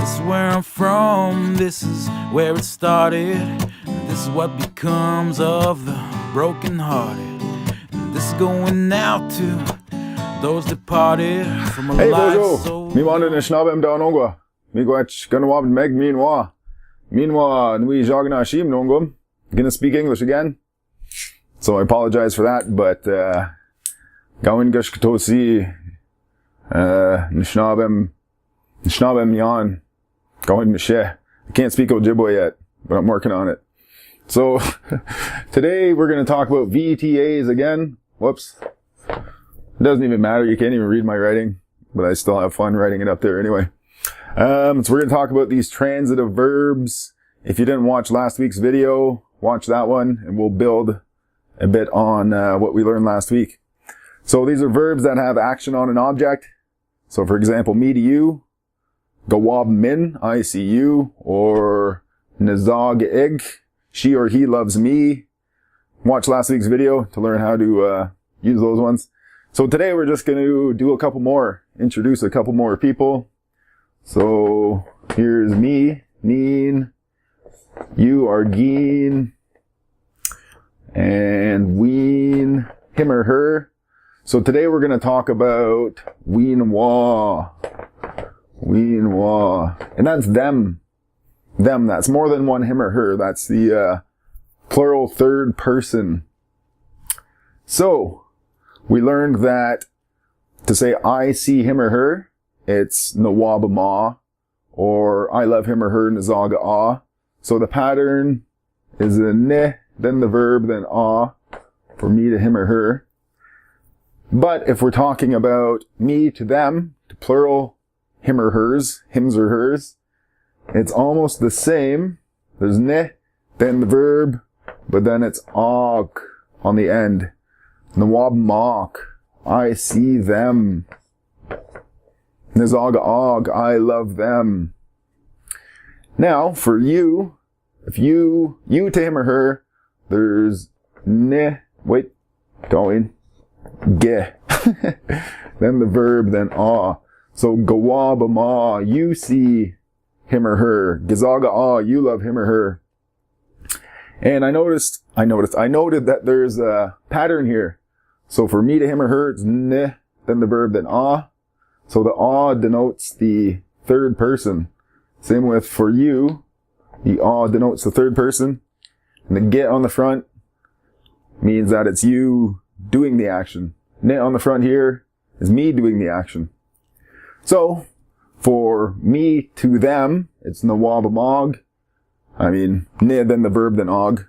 This is where I'm from, this is where it started. This is what becomes of the broken-hearted. This is going out to those departed from a Hey life bonjour, so... mi wande Nishnaabemdaa Noongo. Mi gwach gonna wab meg meanwa. Meanwa nui jogna shim Noongo. Gonna speak English again. So I apologize for that, but Gawin gush katosi Nishnaabem yan. Gawin mishe. I can't speak Ojibwe yet, but I'm working on it. So today we're gonna talk about VTAs again. Whoops. It doesn't even matter. You can't even read my writing, but I still have fun writing it up there anyway. So we're going to talk about these transitive verbs. If you didn't watch last week's video, watch that one and we'll build a bit on what we learned last week. So these are verbs that have action on an object. So for example, me to you, gawab min, I see you, or nazag ig, she or he loves me. Watch last week's video to learn how to use those ones. So today we're just going to do a couple more, introduce a couple more people. So here's me, Neen, you are Geen, and Ween, him or her. So today we're going to talk about ween-wa, and that's them, that's more than one him or her, that's the plural third person. So we learned that to say I see him or her, it's nawabama, or I love him or her, nazaga-ah. So the pattern is a ne, then the verb, then ah, for me to him or her. But if we're talking about me to them, to plural him or hers, hims or hers, it's almost the same. There's ne, then the verb, but then it's og on the end. Nawab-mak, I see them. Nazaga-og, I love them. Now, for you, if you to him or her, there's ne, wait, going, ge. Then the verb, then ah. So, gawab-ma, you see him or her. Gizaga-ah, you love him or her. And I noted that there's a pattern here. So for me to him or her, it's ne, then the verb, then ah. So the ah denotes the third person. Same with for you, the ah denotes the third person. And the get on the front means that it's you doing the action. Ne on the front here is me doing the action. So for me to them, it's nawabamog. I mean, ne, then the verb, then og.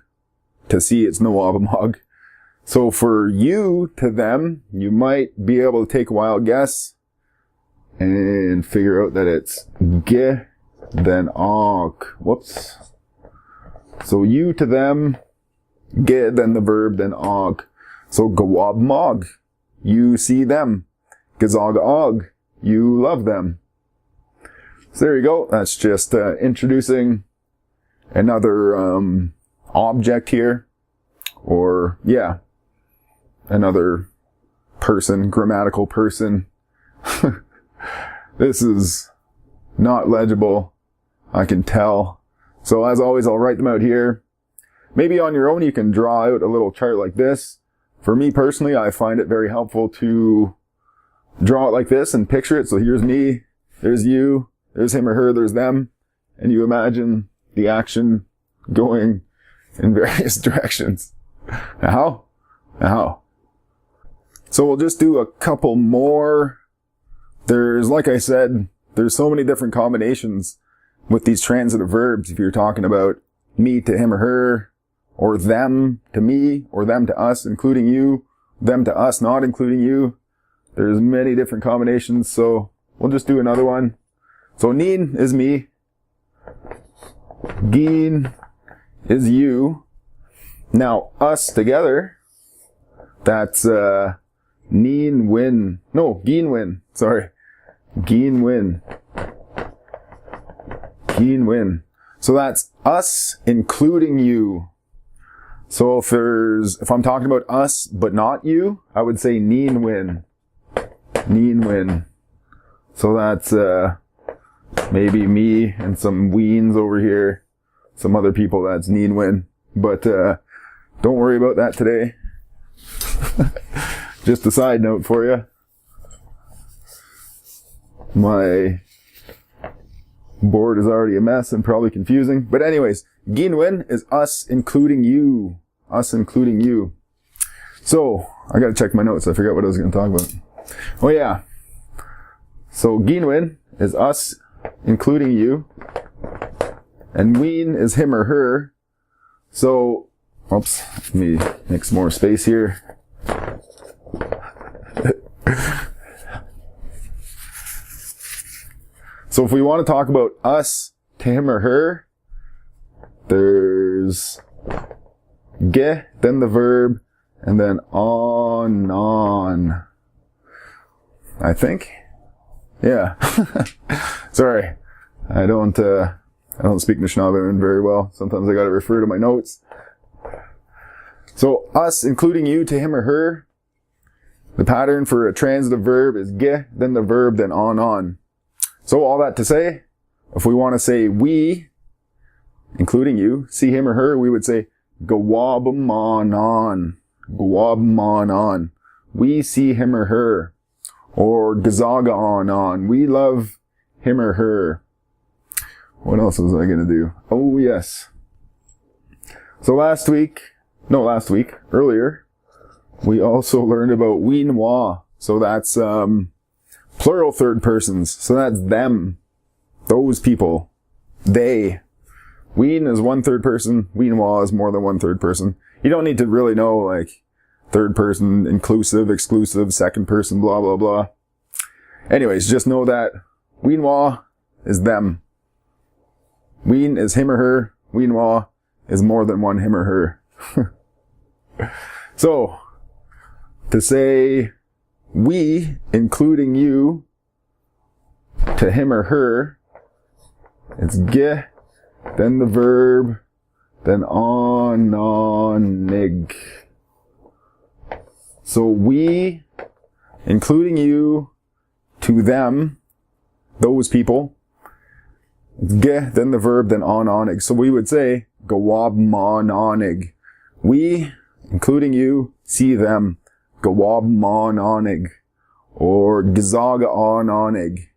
To see, it's nawabamog. So for you to them, you might be able to take a wild guess and figure out that it's ge, then og. Whoops. So you to them, ge, then the verb, then og. So gawab mog, you see them. Gazog og, you love them. So there you go. That's just introducing another object here. Or, yeah, another person, grammatical person. This is not legible, I can tell. So as always, I'll write them out here. Maybe on your own you can draw out a little chart like this. For me personally, I find it very helpful to draw it like this and picture it. So here's me, there's you, there's him or her, there's them. And you imagine the action going in various directions. How? So we'll just do a couple more. There's, like I said, there's so many different combinations with these transitive verbs. If you're talking about me to him or her, or them to me, or them to us, including you, them to us, not including you. There's many different combinations, so we'll just do another one. So Neen is me. Geen is you. Now, us together, that's Neen win. No, Geen win. Sorry. Geen win. Geen win. So that's us including you. So if I'm talking about us but not you, I would say Neen win. Neen win. So that's maybe me and some weens over here, some other people that's Neen win. But don't worry about that today. Just a side note for you. My board is already a mess and probably confusing. But anyways, Ginwin is us including you. Us including you. So, I gotta check my notes. I forgot what I was gonna talk about. Oh yeah. So, Ginwin is us including you. And Ween is him or her. So, oops, let me make some more space here. So if we want to talk about us to him or her, there's ge, then the verb, and then on. I think. Yeah. Sorry. I don't speak Nishnaabemdaa very well. Sometimes I gotta refer to my notes. So us, including you, to him or her. The pattern for a transitive verb is ge, then the verb, then on. So all that to say, if we want to say we, including you, see him or her, we would say gawabamanon. Gawabamanon. We see him or her. Or gazaga on. We love him or her. What else was I going to do? Oh, yes. So earlier, we also learned about we noir. So that's plural third persons. So that's them. Those people. They. Ween is one third person. We noir is more than one third person. You don't need to really know, like, third person, inclusive, exclusive, second person, blah, blah, blah. Anyways, just know that we noir is them. Ween is him or her. We noir is more than one him or her. So, to say we, including you, to him or her, it's ge, then the verb, then nig. So we, including you, to them, those people, it's ge, then the verb, then onig. So we would say gawabmanog. We, including you, see them. Gawabmanog. Or gazaga onig.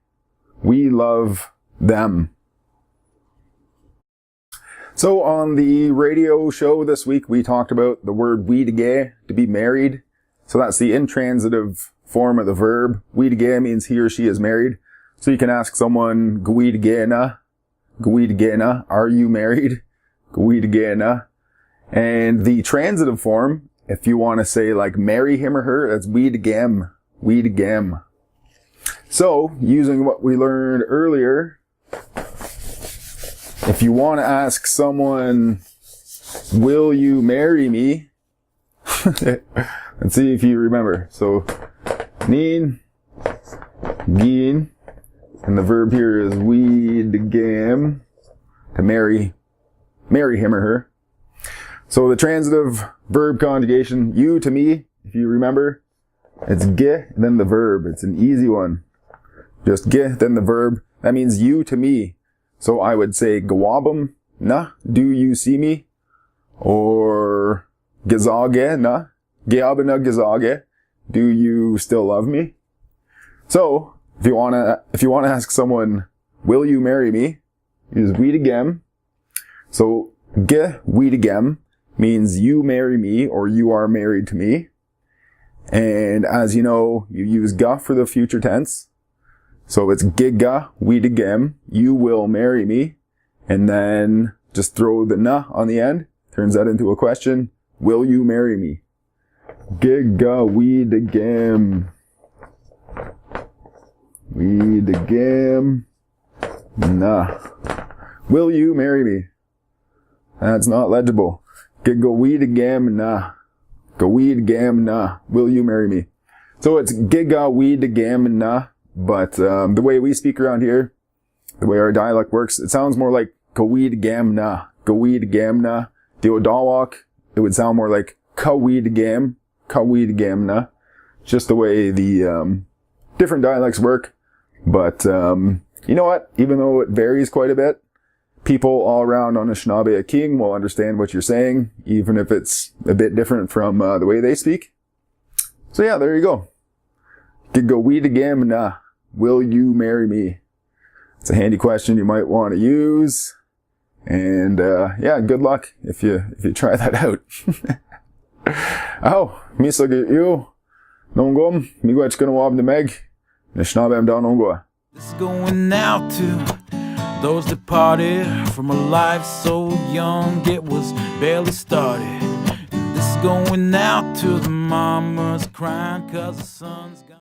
We love them. So on the radio show this week, we talked about the word weedige, to be married. So that's the intransitive form of the verb. Weedige means he or she is married. So you can ask someone, gweedigena, are you married? Gweedigena. And the transitive form, if you want to say like marry him or her, that's weedigem. So, using what we learned earlier, if you want to ask someone, will you marry me? Let's see if you remember. So, neen, gin, and the verb here is weedigem, to marry him or her. So the transitive verb conjugation, you to me, if you remember, it's ge, then the verb. It's an easy one. Just ge, then the verb. That means you to me. So I would say gawabam na, do you see me? Or gazage na, geabana gazage, do you still love me? So if you wanna ask someone, will you marry me? Use weedigem. So ge weedigem means you marry me or you are married to me. And as you know, you use ga for the future tense. So it's giga weedigem, you will marry me. And then just throw the na on the end. Turns that into a question. Will you marry me? Giga weedigem. Weedigem. Na. Will you marry me? That's not legible. Giga weedigam na. Will you marry me? So it's giga weedigam na, but the way we speak around here, the way our dialect works, it sounds more like gaweedigam na. The Odawak, it would sound more like kaweedigam na. Just the way the different dialects work. But you know what? Even though it varies quite a bit, people all around on Anishinaabe King will understand what you're saying, even if it's a bit different from the way they speak. So yeah, there you go. Gigaweedagamna, will you marry me? It's a handy question you might want to use. And yeah, good luck if you try that out. Oh, misagyo, nongom, miigwech gonna wab the meg, Nishnaabemdaa Noongo. This is going out to those that parted from a life so young it was barely started. This is going out to the mamas crying 'cause the sun's gone.